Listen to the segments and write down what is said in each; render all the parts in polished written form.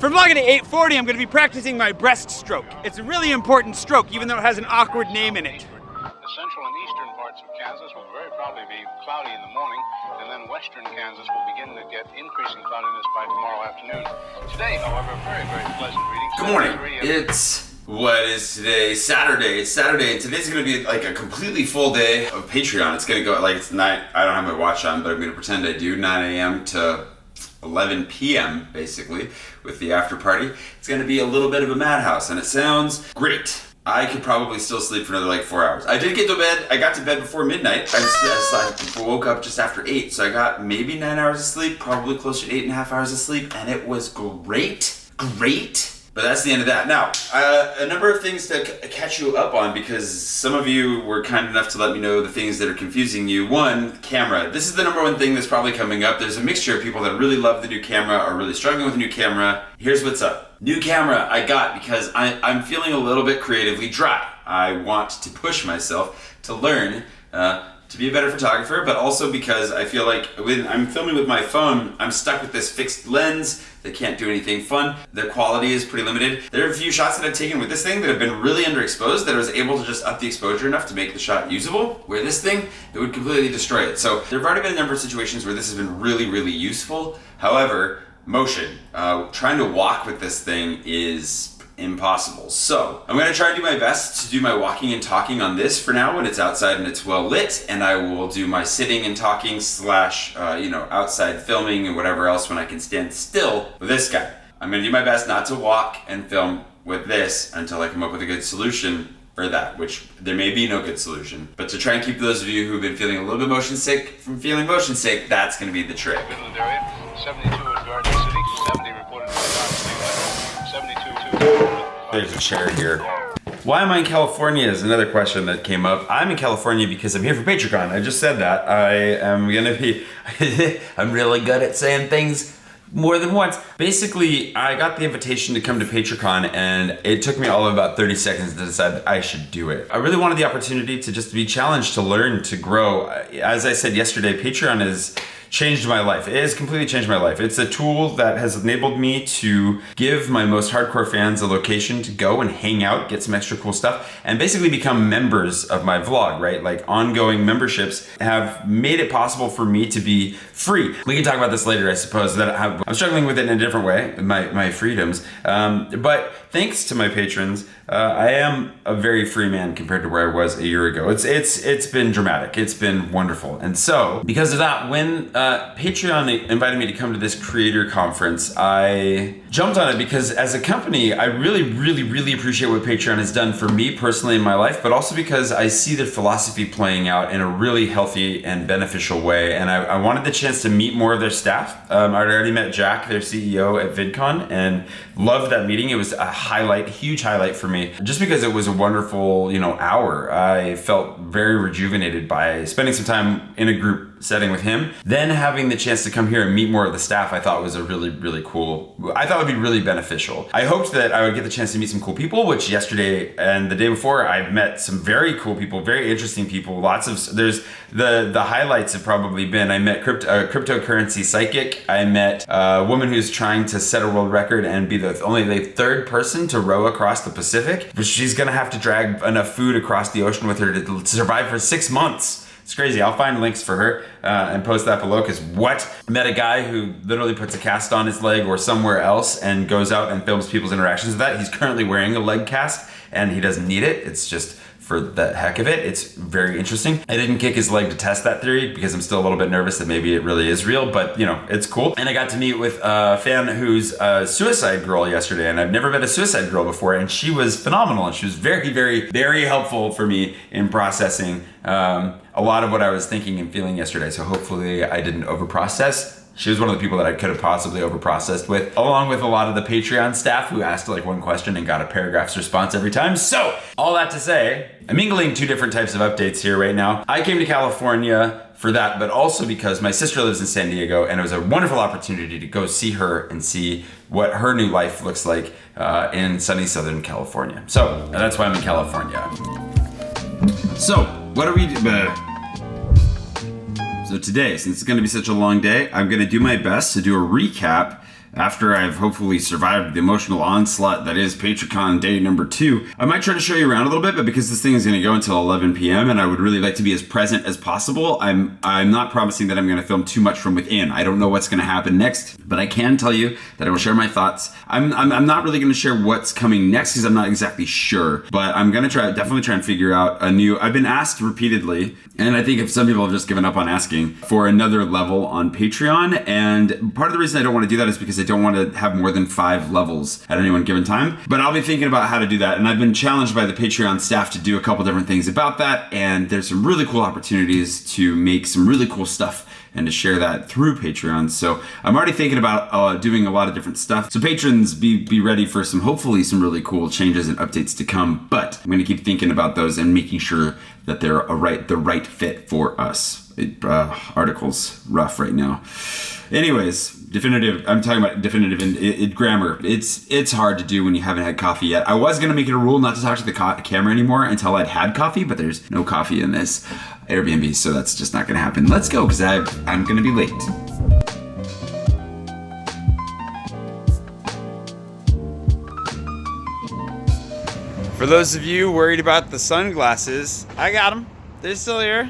For vlogging at 8:40, I'm going to be practicing my breaststroke. It's a really important stroke, even though it has an awkward name in it. The central and eastern parts of Kansas will very probably be cloudy in the morning, and then western Kansas will begin to get increasing cloudiness by tomorrow afternoon. Today, however, very, very pleasant reading. Good morning. What is today? Saturday. It's Saturday, and today's gonna be like a completely full day of Patreon. It's gonna go like it's 9. I don't have my watch on, but I'm gonna pretend I do. 9 a.m. to 11 p.m. basically with the after party. It's gonna be a little bit of a madhouse, and it sounds great. I could probably still sleep for another like 4 hours. I did get to bed. I got to bed before midnight. I woke up just after 8, so I got maybe 9 hours of sleep, probably closer to 8.5 hours of sleep, and it was great. But that's the end of that. Now, a number of things to catch you up on, because some of you were kind enough to let me know the things that are confusing you. One, camera. This is the number one thing that's probably coming up. There's a mixture of people that really love the new camera, are really struggling with the new camera. Here's what's up. New camera I got because I'm feeling a little bit creatively dry. I want to push myself to learn to be a better photographer, but also because I feel like when I'm filming with my phone, I'm stuck with this fixed lens that can't do anything fun. The quality is pretty limited. There are a few shots that I've taken with this thing that have been really underexposed that I was able to just up the exposure enough to make the shot usable, where this thing, it would completely destroy it. So there have already been a number of situations where this has been really, really useful. However, motion, trying to walk with this thing is impossible. So I'm gonna try to do my best to do my walking and talking on this for now when it's outside and it's well lit, and I will do my sitting and talking slash outside filming and whatever else when I can stand still with this guy. I'm gonna do my best not to walk and film with this until I come up with a good solution for that, which there may be no good solution, but to try and keep those of you who've been feeling a little bit motion sick from feeling motion sick, that's gonna be the trick. Midland area, 72 at Garden City, 70 reported by 72. There's a chair here. Why am I in California is another question that came up. I'm in California because I'm here for PatreCon. I just said that. I am gonna be, I'm really good at saying things more than once. Basically, I got the invitation to come to PatreCon, and it took me all of about 30 seconds to decide that I should do it. I really wanted the opportunity to just be challenged, to learn, to grow. As I said yesterday, Patreon has changed my life. It has completely changed my life. It's a tool that has enabled me to give my most hardcore fans a location to go and hang out, get some extra cool stuff, and basically become members of my vlog, right? Like ongoing memberships have made it possible for me to be free. We can talk about this later, I suppose, that I'm struggling with it in a different way, my freedoms. But thanks to my patrons, I am a very free man compared to where I was a year ago. It's been dramatic. It's been wonderful. And so, because of that, when Patreon invited me to come to this creator conference, I jumped on it because as a company, I really, really, really appreciate what Patreon has done for me personally in my life, but also because I see their philosophy playing out in a really healthy and beneficial way. And I wanted the chance to meet more of their staff. I'd already met Jack, their CEO at VidCon, and loved that meeting. It was a highlight, huge highlight for me, just because it was a wonderful, hour. I felt very rejuvenated by spending some time in a group setting with him. Then having the chance to come here and meet more of the staff, I thought was a really, really cool, I thought would be really beneficial. I hoped that I would get the chance to meet some cool people, which yesterday and the day before, I've met some very cool people, very interesting people. There's the highlights have probably been, I met a cryptocurrency psychic. I met a woman who's trying to set a world record and be only the third person to row across the Pacific, but she's gonna have to drag enough food across the ocean with her to survive for 6 months. It's crazy. I'll find links for her and post that below, because I met a guy who literally puts a cast on his leg or somewhere else and goes out and films people's interactions with that. He's currently wearing a leg cast and he doesn't need it. It's just for the heck of it. It's very interesting. I didn't kick his leg to test that theory because I'm still a little bit nervous that maybe it really is real, but it's cool. And I got to meet with a fan who's a suicide girl yesterday, and I've never met a suicide girl before, and she was phenomenal, and she was very, very, very helpful for me in processing a lot of what I was thinking and feeling yesterday. So hopefully I didn't overprocess. She was one of the people that I could have possibly overprocessed with, along with a lot of the Patreon staff who asked like one question and got a paragraph's response every time. So all that to say, I'm mingling two different types of updates here right now. I came to California for that, but also because my sister lives in San Diego, and it was a wonderful opportunity to go see her and see what her new life looks like in sunny Southern California. So that's why I'm in California. So what are we doing? So today, since it's going to be such a long day, I'm going to do my best to do a recap after I've hopefully survived the emotional onslaught that is PatreCon day number 2, I might try to show you around a little bit, but because this thing is going to go until 11 p.m. and I would really like to be as present as possible, I'm not promising that I'm going to film too much from within. I don't know what's going to happen next, but I can tell you that I will share my thoughts. I'm not really going to share what's coming next because I'm not exactly sure, but I'm going to definitely try and figure out a new, I've been asked repeatedly, and I think if some people have just given up on asking for another level on Patreon, and part of the reason I don't want to do that is because I don't want to have more than 5 levels at any one given time, but I'll be thinking about how to do that, and I've been challenged by the Patreon staff to do a couple different things about that, and there's some really cool opportunities to make some really cool stuff and to share that through Patreon. So I'm already thinking about doing a lot of different stuff. So patrons, be ready for hopefully some really cool changes and updates to come, but I'm gonna keep thinking about those and making sure that they're the right fit for us. Article's rough right now. Anyways, definitive, I'm talking about definitive in grammar. It's hard to do when you haven't had coffee yet. I was gonna make it a rule not to talk to the camera anymore until I'd had coffee, but there's no coffee in this Airbnb, so that's just not gonna happen. Let's go, because I'm gonna be late. For those of you worried about the sunglasses, I got them. They're still here.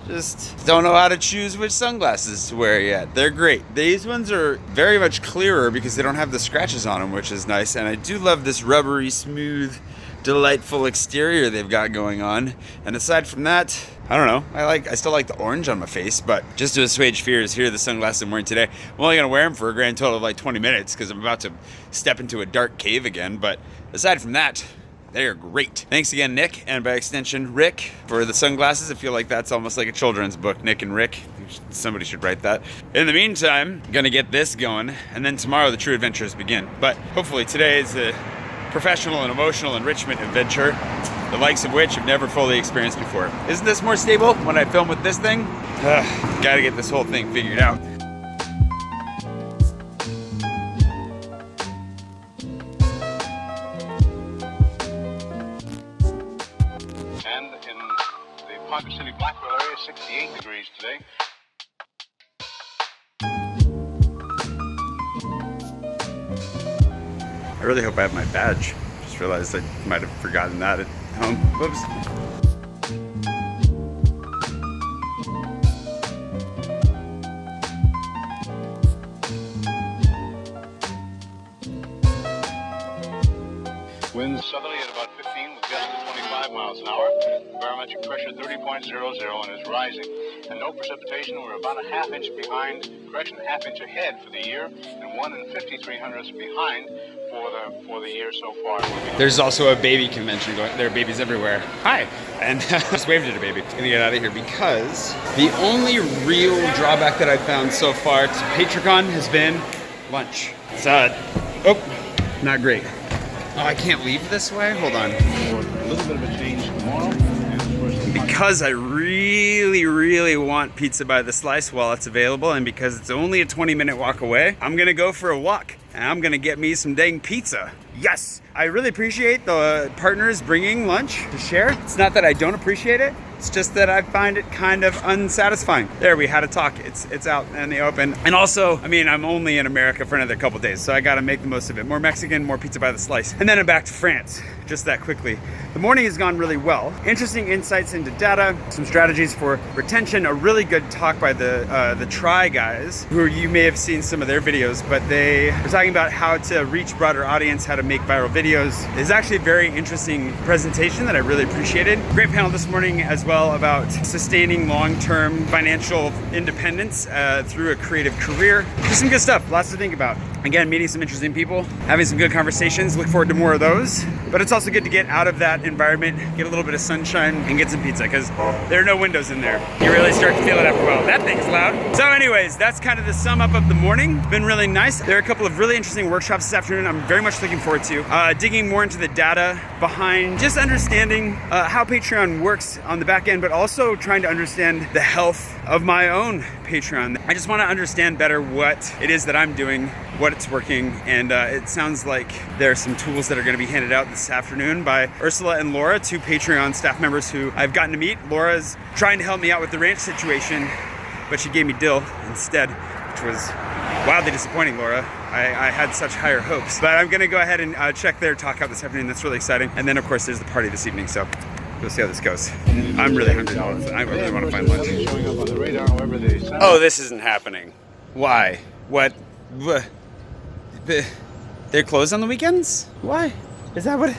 Just don't know how to choose which sunglasses to wear yet. They're great. These ones are very much clearer because they don't have the scratches on them, which is nice. And I do love this rubbery, smooth, delightful exterior they've got going on. And aside from that, I don't know. I still like the orange on my face, but just to assuage fears, here are the sunglasses I'm wearing today. I'm only gonna wear them for a grand total of like 20 minutes because I'm about to step into a dark cave again. But aside from that, they are great. Thanks again, Nick, and by extension, Rick, for the sunglasses. I feel like that's almost like a children's book, Nick and Rick. Somebody should write that. In the meantime, I'm gonna get this going, and then tomorrow the true adventures begin. But hopefully today is a professional and emotional enrichment adventure, the likes of which I've never fully experienced before. Isn't this more stable when I film with this thing? Gotta get this whole thing figured out. Ponca City, Blackwell area, 68 degrees today. I really hope I have my badge. Just realized I might have forgotten that at home. Whoops. Winds southerly at about 15 with gusts of 25 miles an hour. Barometric pressure 30.00 and is rising. And no precipitation. We're about a half inch behind, half inch ahead for the year, and 1 5300ths behind for the year so far. There's also a baby convention going. There are babies everywhere. Hi, and just waved at a baby. I'm gonna get out of here because the only real drawback that I've found so far to PatreCon has been lunch. It's not great. Oh, I can't leave this way? Hold on. A little bit of a change tomorrow. Because I really, really want pizza by the slice while it's available, and because it's only a 20-minute walk away, I'm gonna go for a walk and I'm gonna get me some dang pizza. Yes! I really appreciate the partners bringing lunch to share. It's not that I don't appreciate it, it's just that I find it kind of unsatisfying. There, we had a talk. It's out in the open. And also, I mean, I'm only in America for another couple days, so I gotta make the most of it. More Mexican, more pizza by the slice. And then I'm back to France, just that quickly. The morning has gone really well. Interesting insights into data, some strategies for retention, a really good talk by the Try guys, who you may have seen some of their videos, but they were talking about how to reach broader audience, how to make viral videos. It's actually a very interesting presentation that I really appreciated. Great panel this morning as well about sustaining long-term financial independence through a creative career. Just some good stuff, lots to think about. Again, meeting some interesting people, having some good conversations. Look forward to more of those. But it's also good to get out of that environment, get a little bit of sunshine, and get some pizza, because there are no windows in there. You really start to feel it after a while. That thing's loud. So anyways, that's kind of the sum up of the morning. Been really nice. There are a couple of really interesting workshops this afternoon I'm very much looking forward to. Digging more into the data behind just understanding how Patreon works on the back end, but also trying to understand the health of my own Patreon. I just want to understand better what it is that I'm doing, what it's working, and it sounds like there are some tools that are going to be handed out this afternoon by Ursula and Laura, 2 Patreon staff members who I've gotten to meet. Laura's trying to help me out with the ranch situation, but she gave me dill instead, which was wildly disappointing, Laura. I had such higher hopes. But I'm gonna go ahead and check their talk out this afternoon. That's really exciting. And then of course there's the party this evening, so we'll see how this goes. I'm really hungry now. I really want to find lunch. Oh, this isn't happening. Why? What? They're closed on the weekends? Why? Is that what?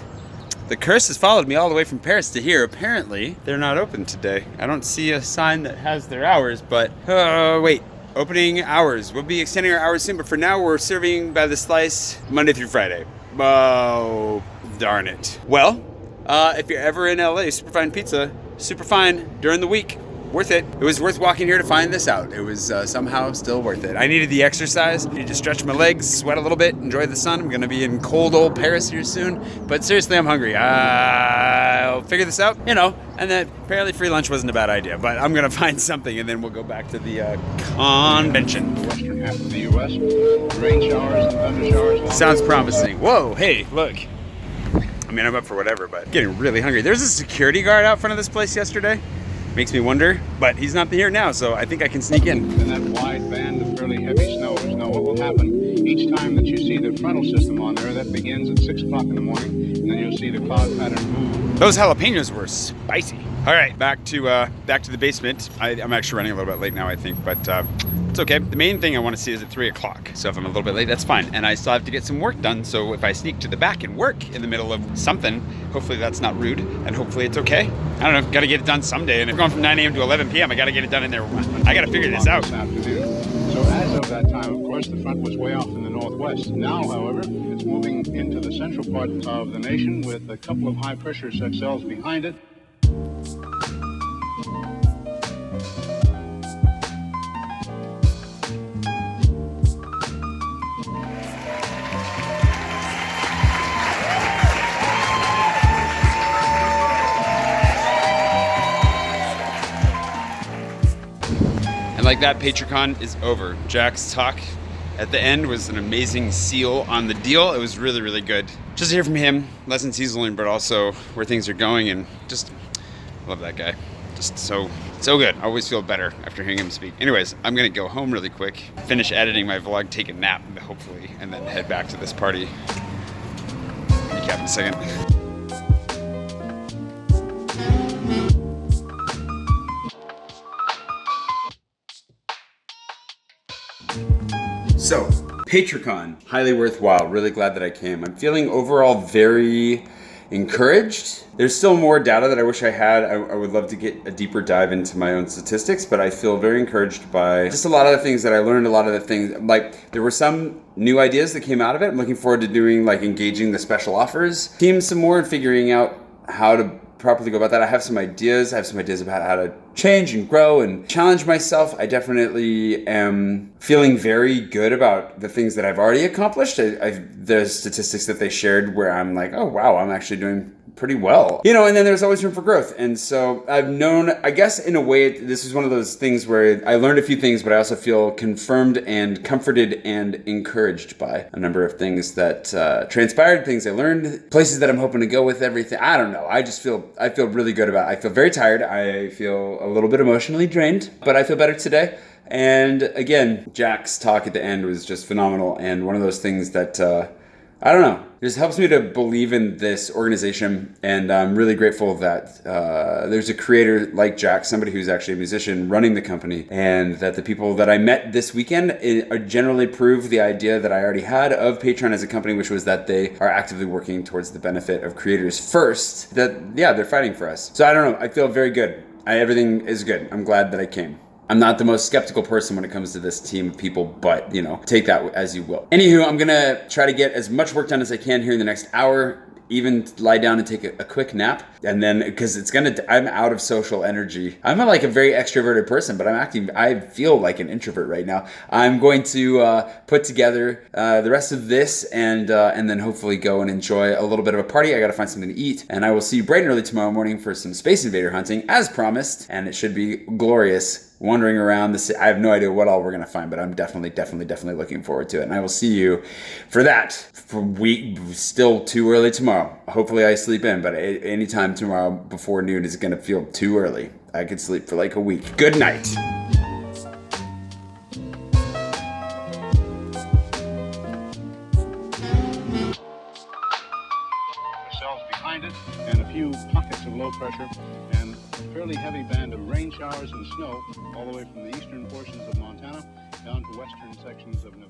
The curse has followed me all the way from Paris to here. Apparently, they're not open today. I don't see a sign that has their hours, but wait. Opening hours. We'll be extending our hours soon, but for now we're serving by the slice Monday through Friday. Oh, darn it. Well, if you're ever in LA, Superfine Pizza, super fine during the week. Worth it. It was worth walking here to find this out. It was somehow still worth it. I needed the exercise, needed to stretch my legs, sweat a little bit, enjoy the sun. I'm gonna be in cold old Paris here soon. But seriously, I'm hungry. I'll figure this out, and then apparently free lunch wasn't a bad idea. But I'm gonna find something and then we'll go back to the convention. Western half of the U.S. Rain showers and thunder showers. Sounds promising. Whoa, hey, look. I mean, I'm up for whatever, but getting really hungry. There's a security guard out front of this place yesterday. Makes me wonder, but he's not here now, so I think I can sneak in. And that wide band of fairly heavy snows. Now what will happen, each time that you see the frontal system on there, that begins at 6 o'clock in the morning, and then you'll see the cloud pattern move. Those jalapenos were spicy. All right, back to the basement. I'm actually running a little bit late now, I think, but it's okay. The main thing I want to see is at 3 o'clock. So if I'm a little bit late, that's fine. And I still have to get some work done. So if I sneak to the back and work in the middle of something, hopefully that's not rude, and hopefully it's okay. I don't know, got to get it done someday. And if I'm going from 9 a.m. to 11 p.m., I got to get it done in there. I got to figure this out. This afternoon. So as of that time, of course, the front was way off in the northwest. Now, however, it's moving into the central part of the nation with a couple of high-pressure cells behind it. And like that, PatreCon is over. Jack's talk at the end was an amazing seal on the deal. It was really, really good. Just to hear from him, lessons he's learned, but also where things are going, and just love that guy. Just so good. I always feel better after hearing him speak. Anyways, I'm gonna go home really quick, finish editing my vlog, take a nap, hopefully, and then head back to this party. Recap in a second. So, PatreCon, highly worthwhile. Really glad that I came. I'm feeling overall very encouraged. There's still more data that I wish I had. I would love to get a deeper dive into my own statistics, but I feel very encouraged by just a lot of the things that I learned, a lot of the things, like there were some new ideas that came out of it. I'm looking forward to doing, like, engaging the special offers team some more and figuring out how to properly go about that. I have some ideas. I have some ideas about how to change and grow and challenge myself. I definitely am feeling very good about the things that I've already accomplished. The statistics that they shared where I'm like, oh wow, I'm actually doing pretty well. You know, and then there's always room for growth. And so I've known, I guess in a way, this is one of those things where I learned a few things, but I also feel confirmed and comforted and encouraged by a number of things that transpired, things I learned, places that I'm hoping to go with everything. I don't know. I feel really good about it. I feel very tired. I feel a little bit emotionally drained, but I feel better today. And again, Jack's talk at the end was just phenomenal. And one of those things that, I don't know, it just helps me to believe in this organization, and I'm really grateful that there's a creator like Jack, somebody who's actually a musician running the company, and that the people that I met this weekend generally prove the idea that I already had of Patreon as a company, which was that they are actively working towards the benefit of creators first, that, yeah, they're fighting for us. So I don't know, I feel very good. Everything is good. I'm glad that I came. I'm not the most skeptical person when it comes to this team of people, but, you know, take that as you will. Anywho, I'm gonna try to get as much work done as I can here in the next hour, even lie down and take a quick nap. And then, because I'm out of social energy. I'm like a very extroverted person, but I feel like an introvert right now. I'm going to put together the rest of this and then hopefully go and enjoy a little bit of a party. I gotta find something to eat. And I will see you bright and early tomorrow morning for some Space Invader hunting, as promised. And it should be glorious. Wandering around the city. I have no idea what all we're gonna find, but I'm definitely looking forward to it. And I will see you for that. Still too early tomorrow. Hopefully I sleep in, but anytime tomorrow before noon is gonna feel too early. I could sleep for like a week. Good night. miles behind it, and a few pockets of low pressure, and a fairly heavy band of rain showers and snow all the way from the eastern portions of Montana down to western sections of Nevada.